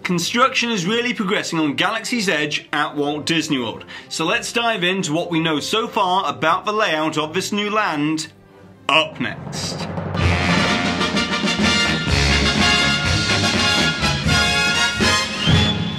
Construction is really progressing on Galaxy's Edge at Walt Disney World. So let's dive into what we know so far about the layout of this new land up next.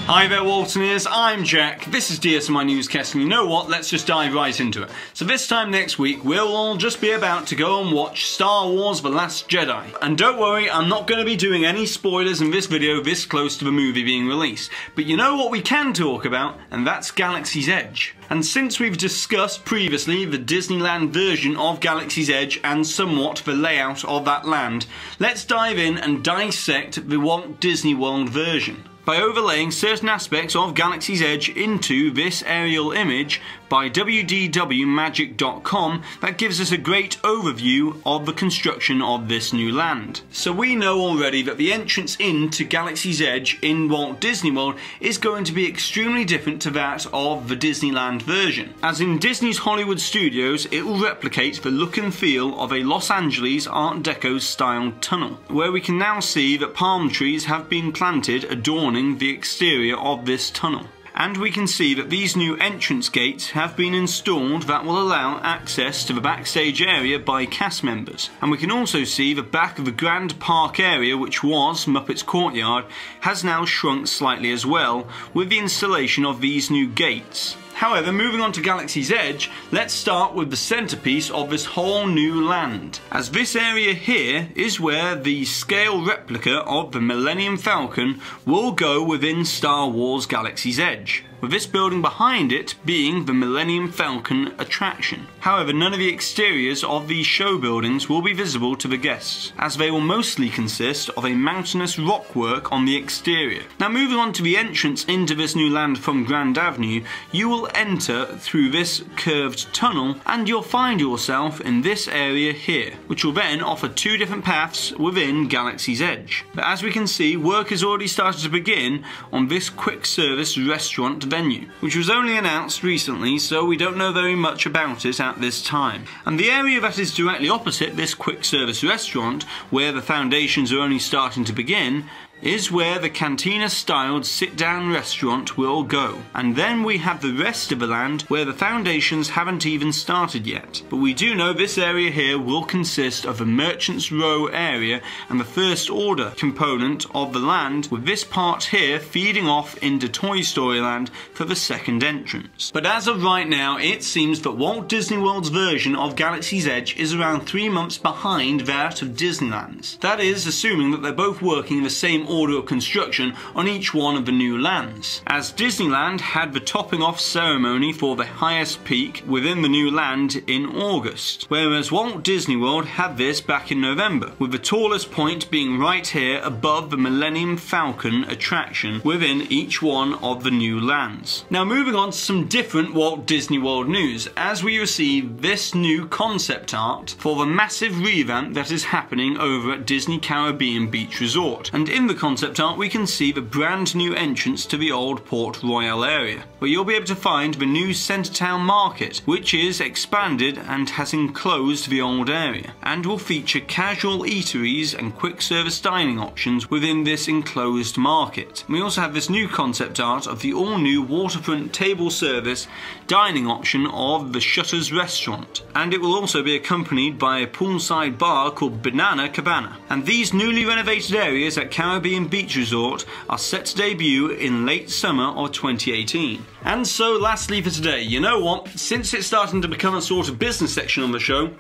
Hi there Waltoneers, I'm Jack, this is DSNY Newscast, and you know what, let's just dive right into it. So this time next week, we'll all just be about to go and watch Star Wars The Last Jedi. And don't worry, I'm not going to be doing any spoilers in this video this close to the movie being released. But you know what we can talk about, and that's Galaxy's Edge. And since we've discussed previously the Disneyland version of Galaxy's Edge and somewhat the layout of that land, let's dive in and dissect the Walt Disney World version by overlaying certain aspects of Galaxy's Edge into this aerial image by wdwmagic.com that gives us a great overview of the construction of this new land. So we know already that the entrance into Galaxy's Edge in Walt Disney World is going to be extremely different to that of the Disneyland version. As in Disney's Hollywood Studios, it will replicate the look and feel of a Los Angeles Art Deco style tunnel, where we can now see that palm trees have been planted adorning the exterior of this tunnel. And we can see that these new entrance gates have been installed that will allow access to the backstage area by cast members. And we can also see the back of the Grand Park area, which was Muppets Courtyard, has now shrunk slightly as well with the installation of these new gates. However, moving on to Galaxy's Edge, let's start with the centerpiece of this whole new land, as this area here is where the scale replica of the Millennium Falcon will go within Star Wars Galaxy's Edge, with this building behind it being the Millennium Falcon attraction. However, none of the exteriors of these show buildings will be visible to the guests, as they will mostly consist of a mountainous rockwork on the exterior. Now moving on to the entrance into this new land from Grand Avenue, you will enter through this curved tunnel and you'll find yourself in this area here, which will then offer two different paths within Galaxy's Edge. But as we can see, work has already started to begin on this quick service restaurant venue, which was only announced recently, so we don't know very much about it at this time. And the area that is directly opposite this quick service restaurant, where the foundations are only starting to begin, is where the cantina-styled sit-down restaurant will go. And then we have the rest of the land where the foundations haven't even started yet. But we do know this area here will consist of the Merchants Row area and the First Order component of the land, with this part here feeding off into Toy Story Land for the second entrance. But as of right now, it seems that Walt Disney World's version of Galaxy's Edge is around 3 months behind that of Disneyland's. That is, assuming that they're both working in the same order of construction on each one of the new lands, as Disneyland had the topping off ceremony for the highest peak within the new land in August, whereas Walt Disney World had this back in November, with the tallest point being right here above the Millennium Falcon attraction within each one of the new lands. Now moving on to some different Walt Disney World news, as we receive this new concept art for the massive revamp that is happening over at Disney Caribbean Beach Resort. And in the concept art we can see the brand new entrance to the old Port Royal area, where you'll be able to find the new Centertown Market, which is expanded and has enclosed the old area, and will feature casual eateries and quick service dining options within this enclosed market. We also have this new concept art of the all new waterfront table service dining option of the Shutters restaurant, and it will also be accompanied by a poolside bar called Banana Cabana. And these newly renovated areas at Caribbean Beach Resort are set to debut in late summer of 2018. And so lastly for today, you know what, since it's starting to become a sort of business section on the show,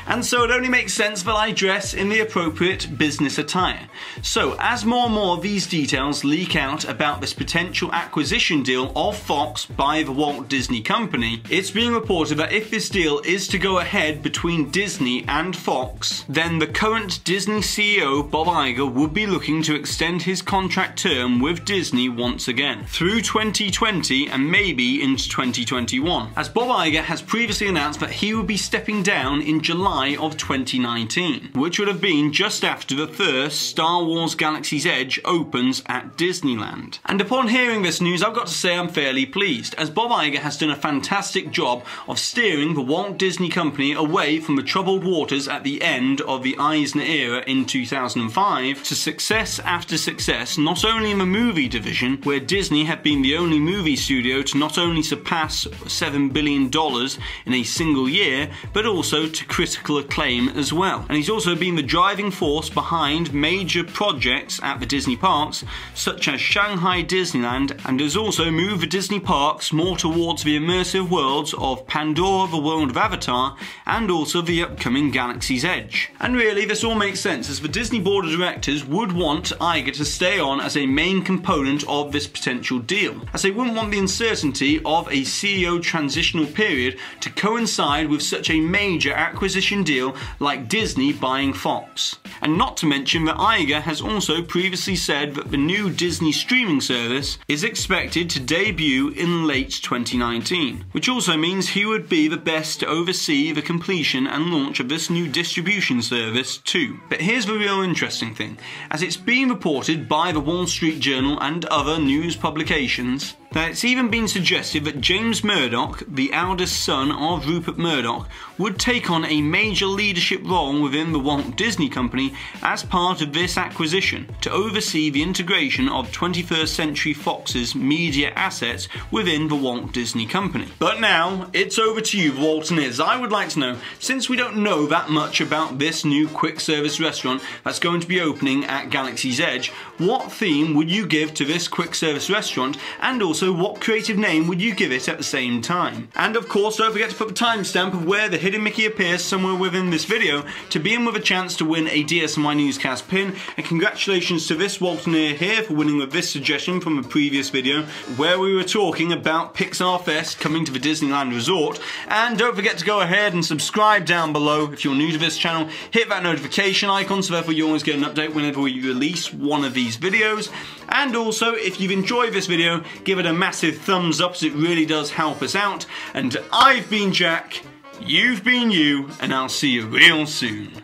and so it only makes sense that I dress in the appropriate business attire. So as more and more of these details leak out about this potential acquisition deal of Fox by the Walt Disney Company, it's being reported that if this deal is to go ahead between Disney and Fox, then the current Disney CEO Bob Iger would be looking to extend his contract term with Disney once again, through 2020 and maybe into 2021, as Bob Iger has previously announced that he would be stepping down in July of 2019, which would have been just after the first Star Wars Galaxy's Edge opens at Disneyland. And upon hearing this news, I've got to say I'm fairly pleased, as Bob Iger has done a fantastic job of steering the Walt Disney Company away from the troubled waters at the end of the Eisner era in 2005 to success after success, not only in the movie division, where Disney had been the only movie studio to not only surpass $7 billion in a single year, but also to critical acclaim as well. And he's also been the driving force behind major projects at the Disney parks, such as Shanghai Disneyland, and has also moved the Disney parks more towards the immersive worlds of Pandora, the world of Avatar, and also the upcoming Galaxy's Edge. And really, this all makes sense, as the Disney board of directors would want Iger to stay on as a main component of this potential deal, as they wouldn't want the uncertainty of a CEO transitional period to coincide with such a major acquisition deal like Disney buying Fox. And not to mention that Iger has also previously said that the new Disney streaming service is expected to debut in late 2019, which also means he would be the best to oversee the completion and launch of this new distribution service too. But here's the real interesting thing, as it's been reported by the Wall Street Journal and other news publications that it's even been suggested that James Murdoch, the eldest son of Rupert Murdoch, would take on a major leadership role within the Walt Disney Company as part of this acquisition, to oversee the integration of 21st Century Fox's media assets within the Walt Disney Company. But now, it's over to you, Waltoniers. I would like to know, since we don't know that much about this new quick service restaurant that's going to be opening at Galaxy's Edge, what theme would you give to this quick service restaurant, and also what creative name would you give it at the same time? And of course, don't forget to put the timestamp of where the hidden Mickey appears somewhere within this video to be in with a chance to win a DSNY Newscast pin. And congratulations to this Waltonier here for winning with this suggestion from a previous video where we were talking about Pixar Fest coming to the Disneyland Resort. And don't forget to go ahead and subscribe down below if you're new to this channel. Hit that notification icon so therefore you always get an update whenever we release one of these videos. And also, if you've enjoyed this video, give it a massive thumbs up, as it really does help us out. And I've been Jack, you've been you, and I'll see you real soon.